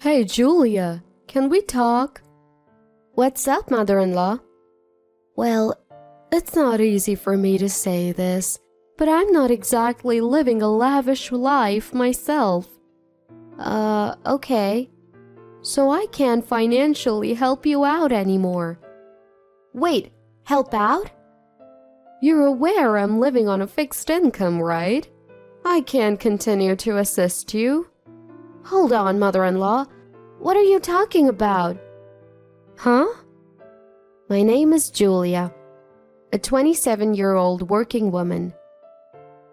Hey, Julia, can we talk? What's up, mother-in-law? Well, it's not easy for me to say this, but I'm not exactly living a lavish life myself. Okay. So I can't financially help you out anymore. Wait, help out? You're aware I'm living on a fixed income, right? I can't continue to assist you. Hold on, mother-in-law. What are you talking about? Huh? My name is Julia, a 27-year-old working woman.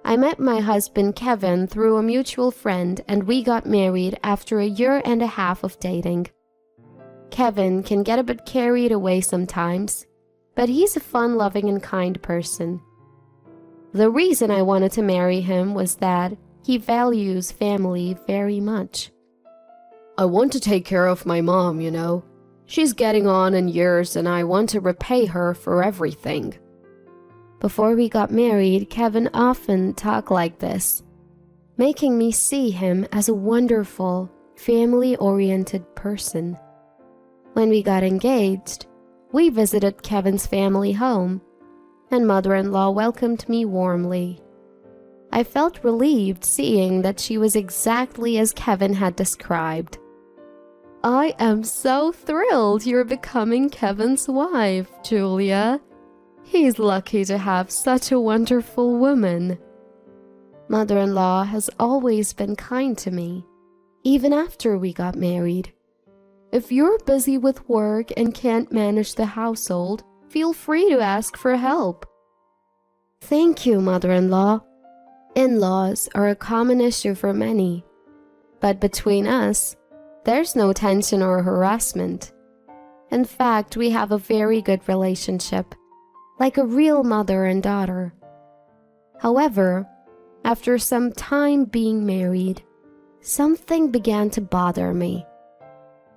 I met my husband Kevin through a mutual friend, and we got married after 1.5 years of dating. Kevin can get a bit carried away sometimes, but he's a fun-loving and kind person. The reason I wanted to marry him was that he values family very much. I want to take care of my mom, you know. She's getting on in years and I want to repay her for everything. Before we got married, Kevin often talked like this, making me see him as a wonderful, family-oriented person. When we got engaged, we visited Kevin's family home, and mother-in-law welcomed me warmly. I felt relieved seeing that she was exactly as Kevin had described. I am so thrilled you're becoming Kevin's wife, Julia. He's lucky to have such a wonderful woman. Mother-in-law has always been kind to me, even after we got married. If you're busy with work and can't manage the household, feel free to ask for help. Thank you, mother-in-law. In-laws are a common issue for many, but between us, there's no tension or harassment. In fact, we have a very good relationship, like a real mother and daughter. However, after some time being married, something began to bother me.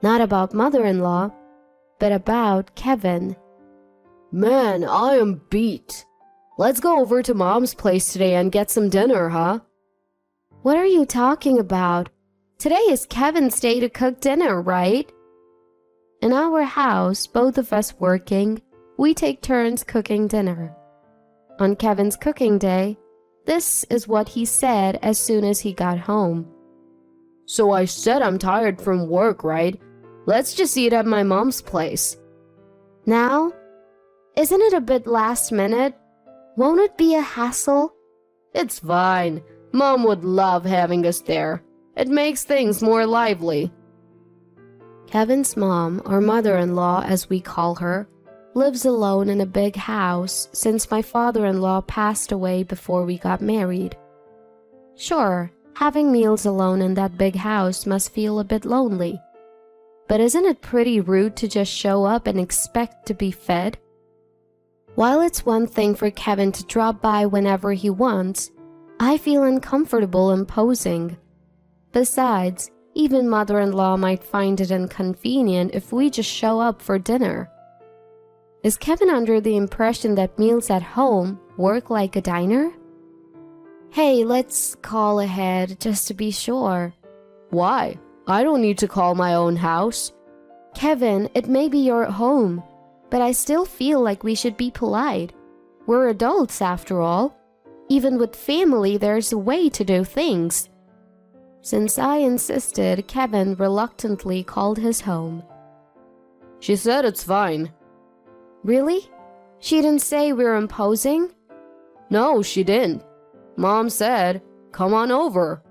Not about mother-in-law, but about Kevin. Man, I am beat. Let's go over to Mom's place today and get some dinner, huh? What are you talking about? Today is Kevin's day to cook dinner, right? In our house, both of us working, we take turns cooking dinner. On Kevin's cooking day, this is what he said as soon as he got home. So I said I'm tired from work, right? Let's just eat at my mom's place. Now? Isn't it a bit last minute? Won't it be a hassle? It's fine. Mom would love having us there. It makes things more lively. Kevin's mom, or mother-in-law as we call her, lives alone in a big house since my father-in-law passed away before we got married. Sure, having meals alone in that big house must feel a bit lonely. But isn't it pretty rude to just show up and expect to be fed? While it's one thing for Kevin to drop by whenever he wants, I feel uncomfortable imposing. Besides, even mother-in-law might find it inconvenient if we just show up for dinner. Is Kevin under the impression that meals at home work like a diner? Hey, let's call ahead just to be sure. Why? I don't need to call my own house. Kevin, it may be your home, but I still feel like we should be polite. We're adults after all. Even with family, there's a way to do things. Since I insisted, Kevin reluctantly called his home. She said it's fine. Really? She didn't say we're imposing? No, she didn't. Mom said, come on over.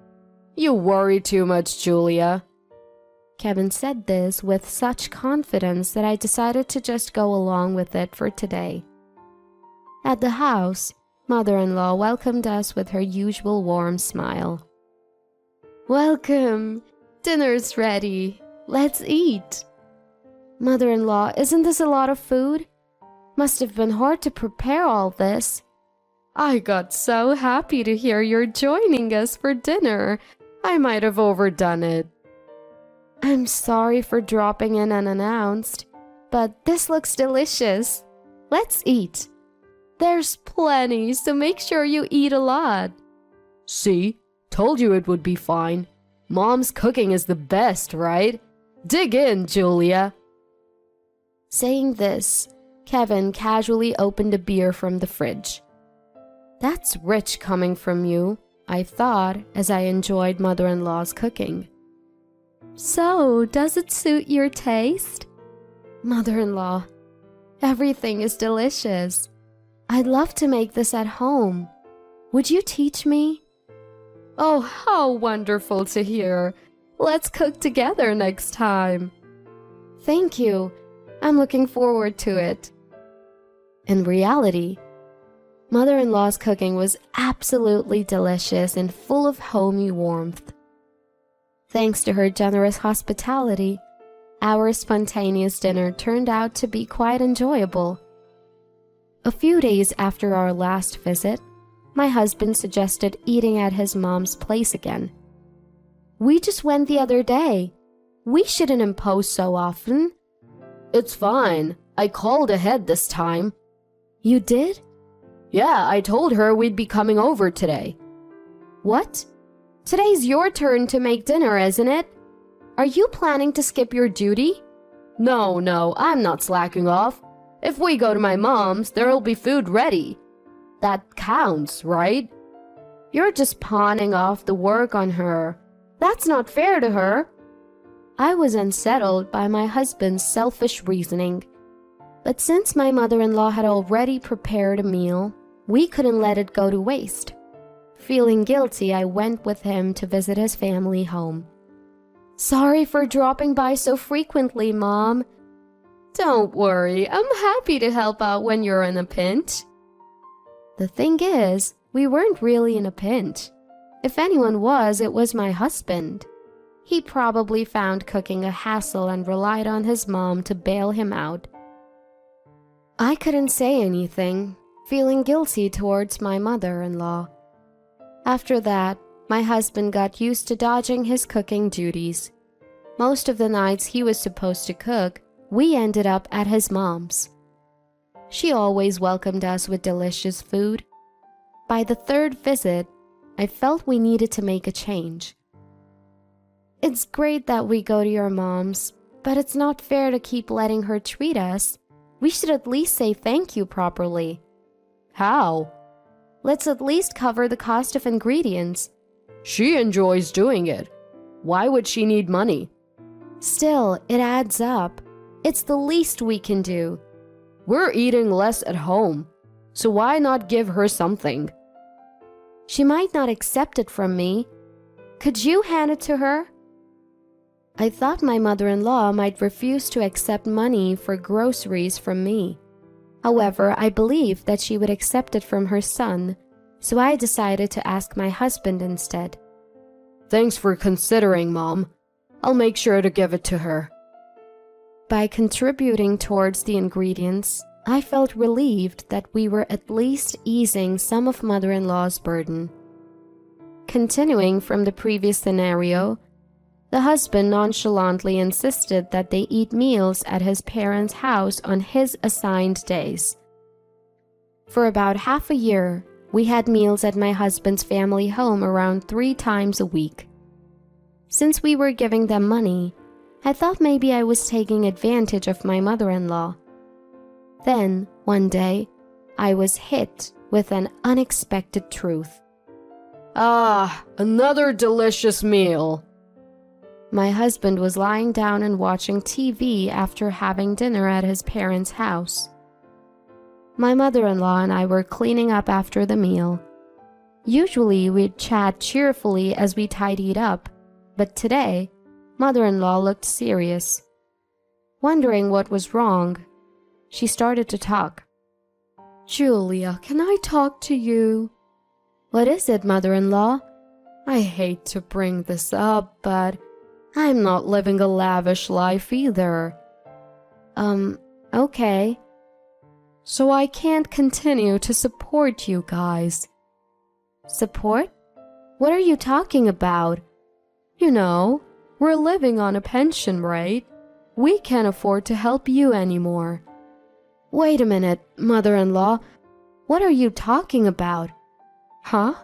You worry too much, Julia. Kevin said this with such confidence that I decided to just go along with it for today. At the house, mother-in-law welcomed us with her usual warm smile. Welcome. Dinner's ready. Let's eat. Mother-in-law, isn't this a lot of food? Must have been hard to prepare all this. I got so happy to hear you're joining us for dinner. I might have overdone it. I'm sorry for dropping in unannounced, but this looks delicious. Let's eat. There's plenty, so make sure you eat a lot. See? Told you it would be fine. Mom's cooking is the best, right? Dig in, Julia. Saying this, Kevin casually opened a beer from the fridge. That's rich coming from you, I thought as I enjoyed mother-in-law's cooking. So, does it suit your taste? Mother-in-law, everything is delicious. I'd love to make this at home. Would you teach me? Oh, how wonderful to hear. Let's cook together next time. Thank you. I'm looking forward to it. In reality, mother-in-law's cooking was absolutely delicious and full of homey warmth. Thanks to her generous hospitality, our spontaneous dinner turned out to be quite enjoyable. A few days after our last visit, my husband suggested eating at his mom's place again. We just went the other day. We shouldn't impose so often. It's fine. I called ahead this time. You did? Yeah, I told her we'd be coming over today. What? Today's your turn to make dinner, isn't it? Are you planning to skip your duty? No, I'm not slacking off. If we go to my mom's, there'll be food ready. That counts, right? You're just pawning off the work on her. That's not fair to her. I was unsettled by my husband's selfish reasoning. But since my mother-in-law had already prepared a meal, we couldn't let it go to waste. Feeling guilty, I went with him to visit his family home. Sorry for dropping by so frequently, Mom. Don't worry, I'm happy to help out when you're in a pinch. The thing is, we weren't really in a pinch. If anyone was, it was my husband. He probably found cooking a hassle and relied on his mom to bail him out. I couldn't say anything, feeling guilty towards my mother-in-law. After that, my husband got used to dodging his cooking duties. Most of the nights he was supposed to cook, we ended up at his mom's. She always welcomed us with delicious food. By the third visit, I felt we needed to make a change. It's great that we go to your mom's, but it's not fair to keep letting her treat us. We should at least say thank you properly. How? Let's at least cover the cost of ingredients. She enjoys doing it. Why would she need money? Still, it adds up. It's the least we can do. We're eating less at home, so why not give her something? She might not accept it from me. Could you hand it to her? I thought my mother-in-law might refuse to accept money for groceries from me. However, I believed that she would accept it from her son, so I decided to ask my husband instead. Thanks for considering, Mom. I'll make sure to give it to her. By contributing towards the ingredients, I felt relieved that we were at least easing some of mother-in-law's burden. Continuing from the previous scenario, the husband nonchalantly insisted that they eat meals at his parents' house on his assigned days. For about half a year, we had meals at my husband's family home around 3 times a week. Since we were giving them money, I thought maybe I was taking advantage of my mother-in-law. Then, one day, I was hit with an unexpected truth. Ah, another delicious meal. My husband was lying down and watching TV after having dinner at his parents' house. My mother-in-law and I were cleaning up after the meal. Usually we'd chat cheerfully as we tidied up, but today, mother-in-law looked serious. Wondering what was wrong, she started to talk. Julia, can I talk to you? What is it, mother-in-law? I hate to bring this up, but I'm not living a lavish life either. Okay. So I can't continue to support you guys. Support? What are you talking about? You know, we're living on a pension, right? We can't afford to help you anymore. Wait a minute, mother-in-law. What are you talking about? Huh?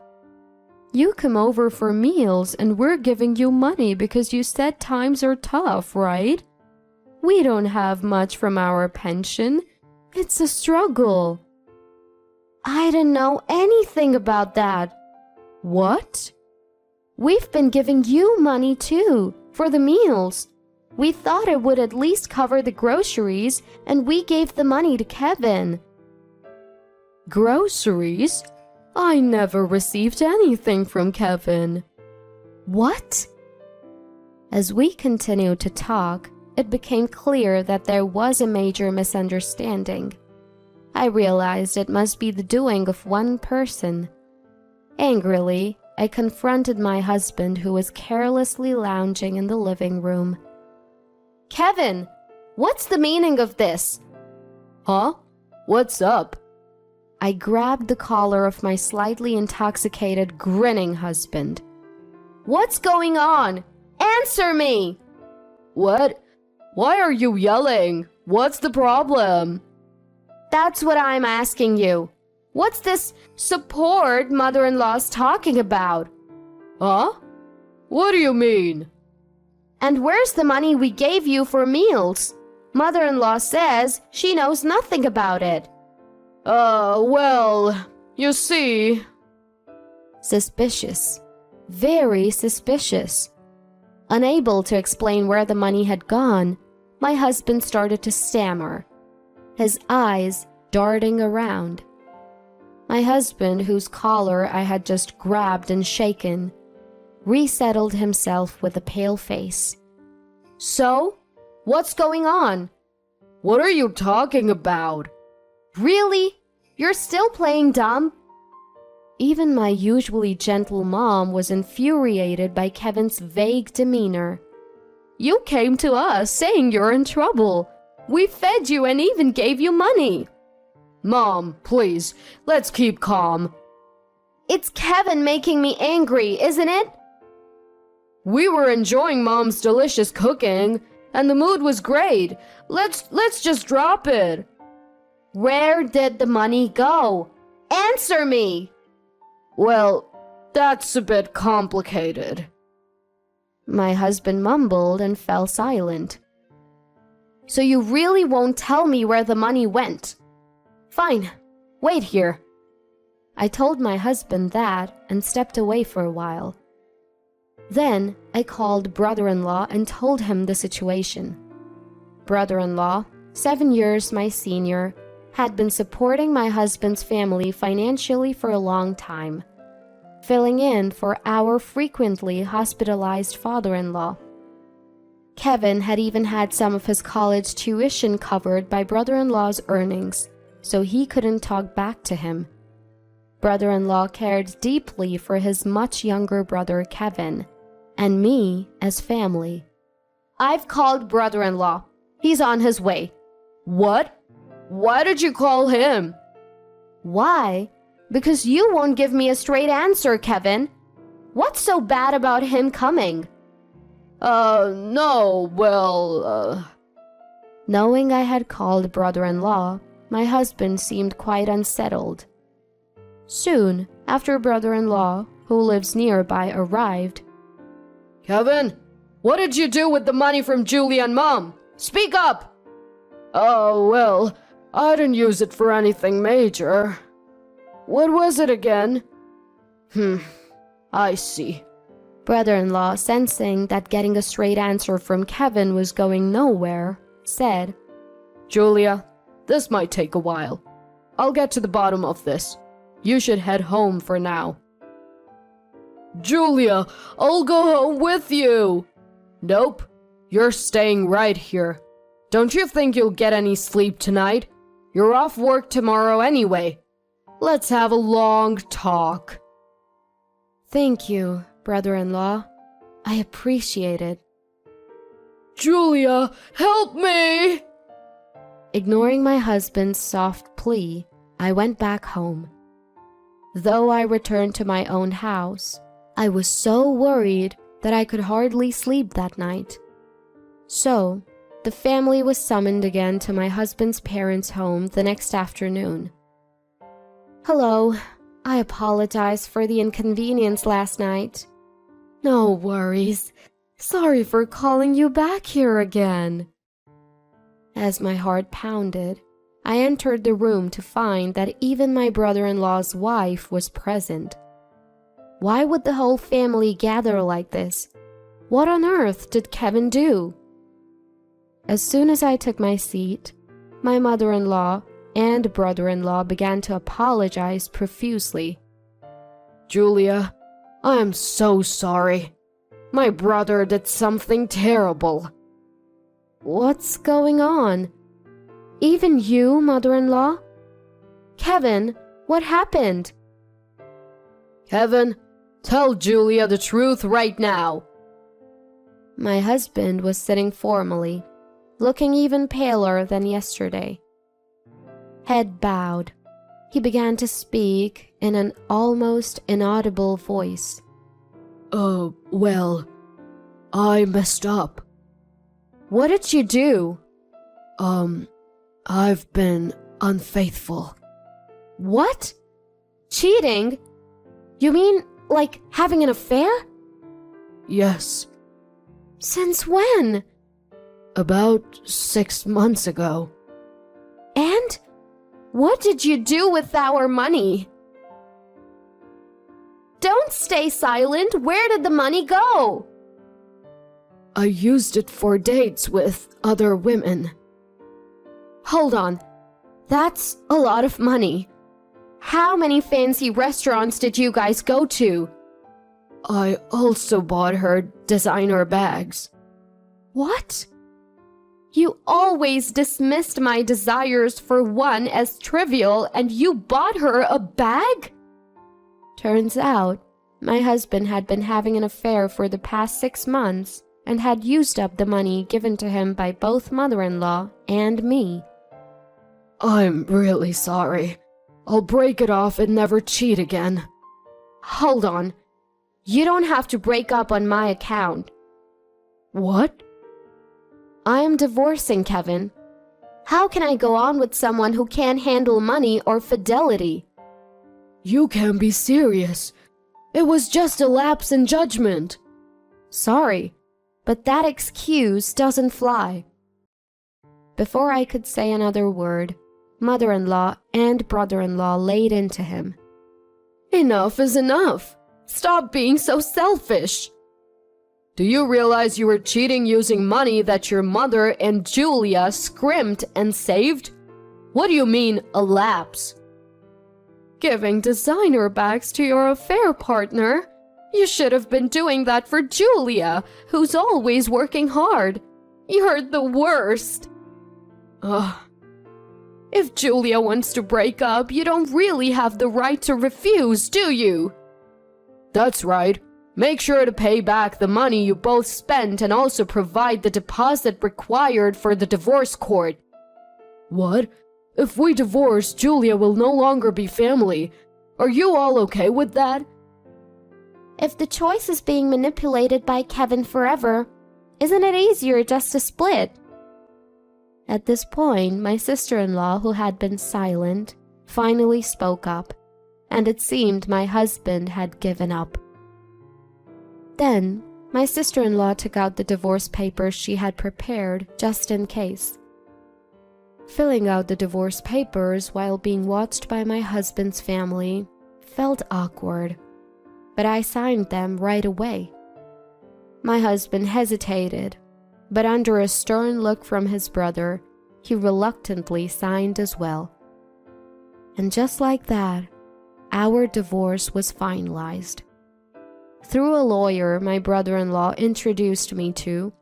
You come over for meals and we're giving you money because you said times are tough, right? We don't have much from our pension. It's a struggle. I didn't know anything about that. What? We've been giving you money too, for the meals. We thought it would at least cover the groceries, and we gave the money to Kevin. Groceries? I never received anything from Kevin. What? As we continued to talk, it became clear that there was a major misunderstanding. I realized it must be the doing of one person. Angrily, I confronted my husband, who was carelessly lounging in the living room. Kevin, what's the meaning of this? Huh? What's up? I grabbed the collar of my slightly intoxicated, grinning husband. What's going on? Answer me! What? Why are you yelling? What's the problem? That's what I'm asking you. What's this support mother-in-law's talking about? Huh? What do you mean? And where's the money we gave you for meals? Mother-in-law says she knows nothing about it. Well, you see... Suspicious. Very suspicious. Unable to explain where the money had gone, my husband started to stammer, his eyes darting around. My husband, whose collar I had just grabbed and shaken, resettled himself with a pale face. So, what's going on? What are you talking about? Really? You're still playing dumb? Even my usually gentle mom was infuriated by Kevin's vague demeanor. You came to us saying you're in trouble. We fed you and even gave you money. Mom, please, let's keep calm. It's Kevin making me angry, isn't it? We were enjoying Mom's delicious cooking, and the mood was great. Let's just drop it. Where did the money go? Answer me! Well, that's a bit complicated. My husband mumbled and fell silent. So you really won't tell me where the money went? Fine, wait here. I told my husband that and stepped away for a while. Then I called brother-in-law and told him the situation. Brother-in-law, 7 years my senior, had been supporting my husband's family financially for a long time, filling in for our frequently hospitalized father-in-law. Kevin had even had some of his college tuition covered by brother-in-law's earnings, so he couldn't talk back to him. Brother-in-law cared deeply for his much younger brother Kevin, and me as family. I've called brother-in-law. He's on his way. What? Why did you call him? Why? Because you won't give me a straight answer, Kevin. What's so bad about him coming? No, well, Knowing I had called brother-in-law, my husband seemed quite unsettled. Soon after brother-in-law, who lives nearby, arrived. Kevin, what did you do with the money from Julia and Mom? Speak up! Oh, well, I didn't use it for anything major. What was it again? I see. Brother-in-law, sensing that getting a straight answer from Kevin was going nowhere, said, Julia, this might take a while. I'll get to the bottom of this. You should head home for now. Julia, I'll go home with you. Nope, you're staying right here. Don't you think you'll get any sleep tonight? You're off work tomorrow anyway. Let's have a long talk. Thank you, brother-in-law. I appreciate it. Julia, help me! Ignoring my husband's soft plea, I went back home. Though I returned to my own house, I was so worried that I could hardly sleep that night. So, the family was summoned again to my husband's parents' home the next afternoon. Hello, I apologize for the inconvenience last night. No worries. Sorry for calling you back here again. As my heart pounded, I entered the room to find that even my brother-in-law's wife was present. Why would the whole family gather like this? What on earth did Kevin do? As soon as I took my seat, my mother-in-law and brother-in-law began to apologize profusely. Julia, I am so sorry. My brother did something terrible. What's going on? Even you, mother-in-law? Kevin, what happened? Kevin, tell Julia the truth right now. My husband was sitting formally, looking even paler than yesterday. Head bowed, he began to speak in an almost inaudible voice. Well, I messed up. What did you do? I've been unfaithful. What? Cheating? You mean like having an affair? Yes. Since when? About 6 months ago. And? What did you do with our money? Don't stay silent. Where did the money go? I used it for dates with other women. Hold on. That's a lot of money. How many fancy restaurants did you guys go to? I also bought her designer bags. What? You always dismissed my desires for one as trivial, and you bought her a bag? Turns out, my husband had been having an affair for the past 6 months and had used up the money given to him by both mother-in-law and me. I'm really sorry. I'll break it off and never cheat again. Hold on. You don't have to break up on my account. What? I am divorcing Kevin. How can I go on with someone who can't handle money or fidelity? You can't be serious. It was just a lapse in judgment. Sorry, but that excuse doesn't fly. Before I could say another word, mother-in-law and brother-in-law laid into him. Enough is enough. Stop being so selfish. Do you realize you were cheating using money that your mother and Julia scrimped and saved? What do you mean, a lapse? Giving designer bags to your affair partner? You should have been doing that for Julia, who's always working hard. You're the worst. Ugh. If Julia wants to break up, you don't really have the right to refuse, do you? That's right. Make sure to pay back the money you both spent and also provide the deposit required for the divorce court. What? If we divorce, Julia will no longer be family. Are you all okay with that? If the choice is being manipulated by Kevin forever, isn't it easier just to split? At this point, my sister-in-law, who had been silent, finally spoke up, and it seemed my husband had given up. Then, my sister-in-law took out the divorce papers she had prepared just in case. Filling out the divorce papers while being watched by my husband's family felt awkward, but I signed them right away. My husband hesitated, but under a stern look from his brother, he reluctantly signed as well. And just like that, our divorce was finalized. Through a lawyer my brother-in-law introduced me to,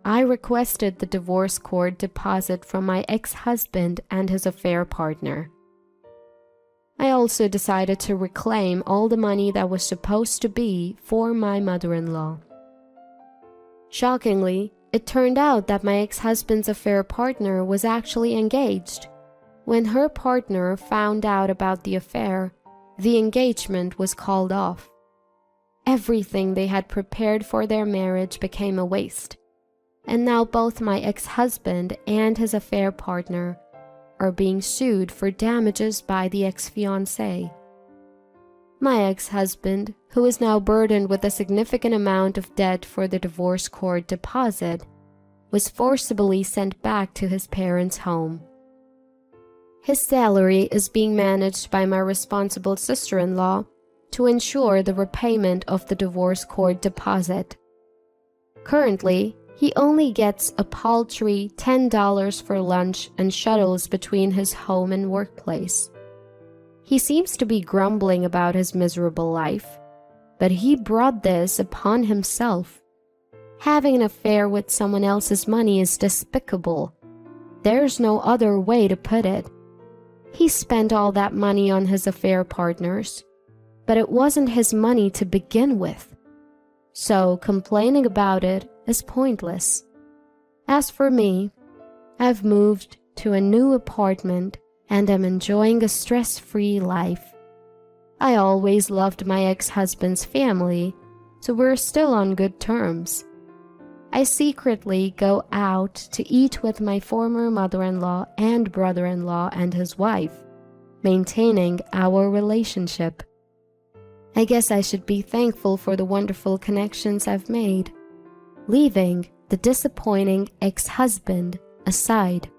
I requested the divorce court deposit from my ex-husband and his affair partner. I also decided to reclaim all the money that was supposed to be for my mother-in-law. Shockingly, it turned out that my ex-husband's affair partner was actually engaged. When her partner found out about the affair, the engagement was called off. Everything they had prepared for their marriage became a waste, and now both my ex-husband and his affair partner are being sued for damages by the ex-fiancé. My ex-husband, who is now burdened with a significant amount of debt for the divorce court deposit, was forcibly sent back to his parents' home. His salary is being managed by my responsible sister-in-law to ensure the repayment of the divorce court deposit. Currently, he only gets a paltry $10 for lunch and shuttles between his home and workplace. He seems to be grumbling about his miserable life, but he brought this upon himself. Having an affair with someone else's money is despicable. There's no other way to put it. He spent all that money on his affair partners, but it wasn't his money to begin with. So complaining about it is pointless. As for me, I've moved to a new apartment and am enjoying a stress-free life. I always loved my ex-husband's family, so we're still on good terms. I secretly go out to eat with my former mother-in-law and brother-in-law and his wife, maintaining our relationship. I guess I should be thankful for the wonderful connections I've made, leaving the disappointing ex-husband aside.